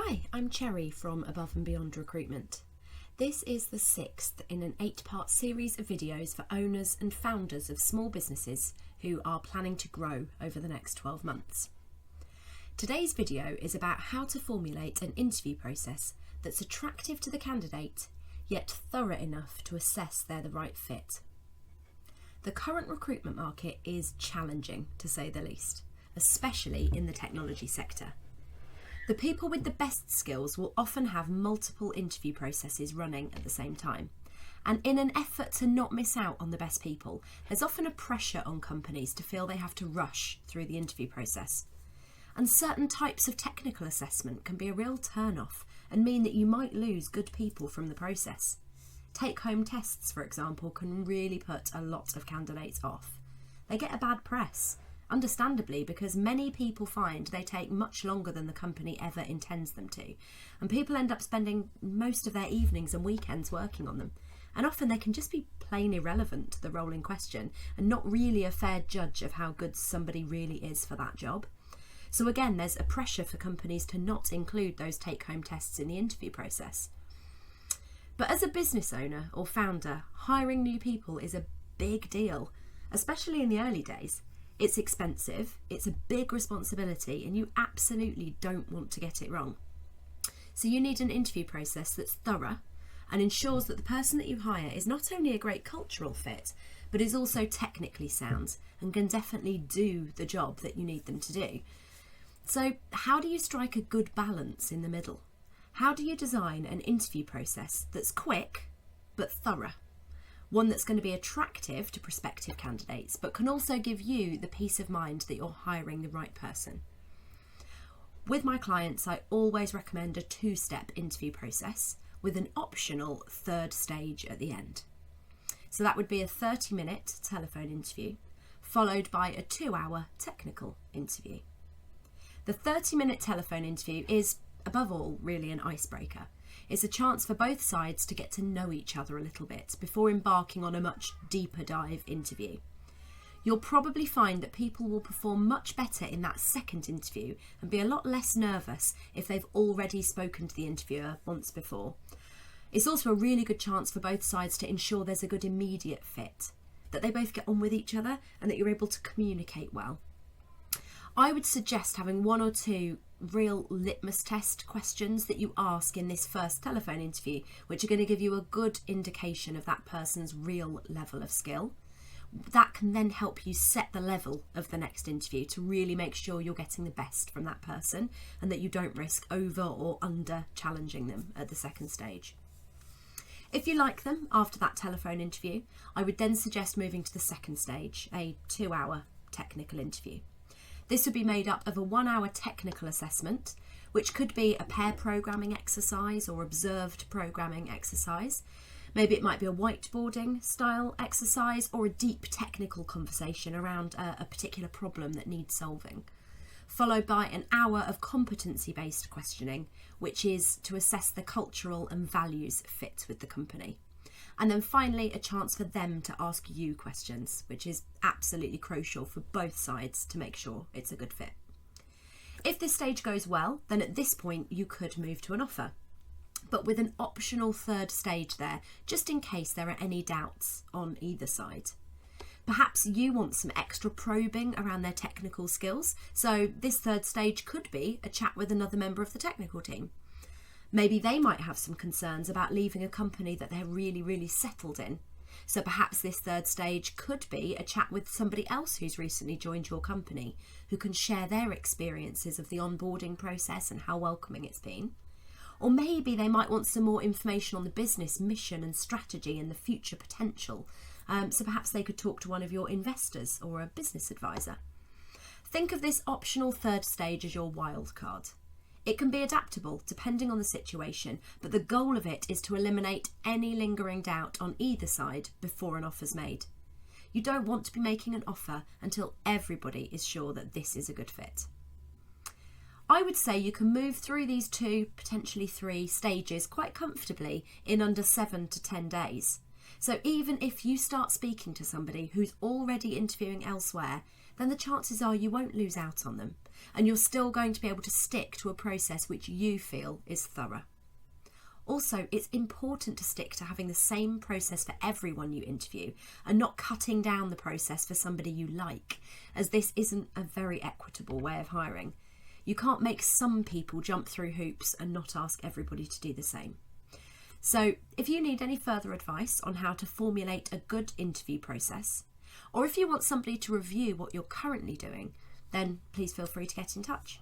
Hi, I'm Cherry from Above and Beyond Recruitment. This is the 6th in an 8-part series of videos for owners and founders of small businesses who are planning to grow over the next 12 months. Today's video is about how to formulate an interview process that's attractive to the candidate, yet thorough enough to assess they're the right fit. The current recruitment market is challenging, to say the least, especially in the technology sector. The people with the best skills will often have multiple interview processes running at the same time. And in an effort to not miss out on the best people, there's often a pressure on companies to feel they have to rush through the interview process. And certain types of technical assessment can be a real turn-off and mean that you might lose good people from the process. Take-home tests, for example, can really put a lot of candidates off. They get a bad press, understandably, because many people find they take much longer than the company ever intends them to, and people end up spending most of their evenings and weekends working on them, and often they can just be plain irrelevant to the role in question and not really a fair judge of how good somebody really is for that job. So again, there's a pressure for companies to not include those take-home tests in the interview process. But as a business owner or founder, hiring new people is a big deal, especially in the early days. It's expensive, it's a big responsibility, and you absolutely don't want to get it wrong. So you need an interview process that's thorough and ensures that the person that you hire is not only a great cultural fit, but is also technically sound and can definitely do the job that you need them to do. So how do you strike a good balance in the middle? How do you design an interview process that's quick but thorough? One that's going to be attractive to prospective candidates, but can also give you the peace of mind that you're hiring the right person. With my clients, I always recommend a 2-step interview process with an optional 3rd stage at the end. So that would be a 30-minute telephone interview, followed by a 2-hour technical interview. The 30-minute telephone interview is, above all, really an icebreaker. It's a chance for both sides to get to know each other a little bit before embarking on a much deeper dive interview. You'll probably find that people will perform much better in that second interview and be a lot less nervous if they've already spoken to the interviewer once before. It's also a really good chance for both sides to ensure there's a good immediate fit, that they both get on with each other and that you're able to communicate well. I would suggest having 1 or 2 real litmus test questions that you ask in this first telephone interview, which are going to give you a good indication of that person's real level of skill. That can then help you set the level of the next interview to really make sure you're getting the best from that person and that you don't risk over or under challenging them at the second stage. If you like them after that telephone interview, I would then suggest moving to the second stage, a 2-hour technical interview. This would be made up of a 1-hour technical assessment, which could be a pair programming exercise or observed programming exercise. Maybe it might be a whiteboarding style exercise or a deep technical conversation around a particular problem that needs solving. Followed by an hour of competency-based questioning, which is to assess the cultural and values fit with the company. And then finally, a chance for them to ask you questions, which is absolutely crucial for both sides to make sure it's a good fit. If this stage goes well, then at this point you could move to an offer, but with an optional 3rd stage there, just in case there are any doubts on either side. Perhaps you want some extra probing around their technical skills, so this 3rd stage could be a chat with another member of the technical team. Maybe they might have some concerns about leaving a company that they're really settled in. So perhaps this 3rd stage could be a chat with somebody else who's recently joined your company, who can share their experiences of the onboarding process and how welcoming it's been. Or maybe they might want some more information on the business mission and strategy and the future potential. So perhaps they could talk to one of your investors or a business advisor. Think of this optional 3rd stage as your wild card. It can be adaptable depending on the situation, but the goal of it is to eliminate any lingering doubt on either side before an offer's made. You don't want to be making an offer until everybody is sure that this is a good fit. I would say you can move through these 2, potentially 3 stages quite comfortably in under 7 to 10 days. So even if you start speaking to somebody who's already interviewing elsewhere, then the chances are you won't lose out on them. and you're still going to be able to stick to a process which you feel is thorough. Also, it's important to stick to having the same process for everyone you interview and not cutting down the process for somebody you like, as this isn't a very equitable way of hiring. You can't make some people jump through hoops and not ask everybody to do the same. So if you need any further advice on how to formulate a good interview process, or if you want somebody to review what you're currently doing, then please feel free to get in touch.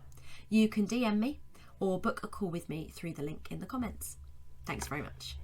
You can DM me or book a call with me through the link in the comments. Thanks very much.